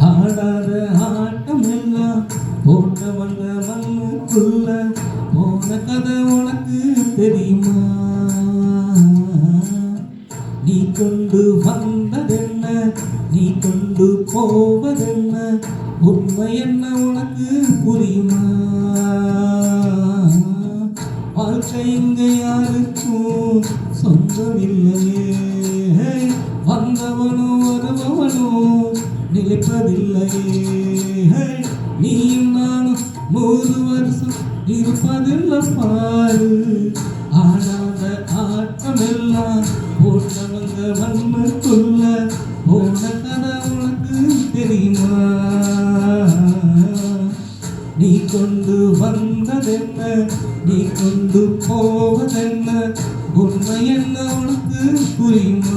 ஆடாத ஆட்டம் எல்லாம் போட்டவங்க மண்ணுக்குள்ள போன கதை உனக்கு தெரியுமா? நீ கொண்டு வந்ததென்ன, நீ கொண்டு போவதென்ன, உண்மை என்ன உனக்கு புரியுமா? வாழ்க்கை இங்க யாருக்கும் சொந்தமில்லையே, வந்தவனும் வருபவனும் நிலைப்பதில்லையே. நீயும் நானும் 100 வருஷம் இருப்பதில்லை பாரு. ஆடாத ஆட்டமெல்லாம் போட்டவங்க மண்ணுக்குள்ள போன கதை உனக்கு தெரியுமா? நீ கொண்டு வந்ததென்ன, நீ கொண்டு போவதென்ன, உண்மை என்ன உனக்கு புரியுமா?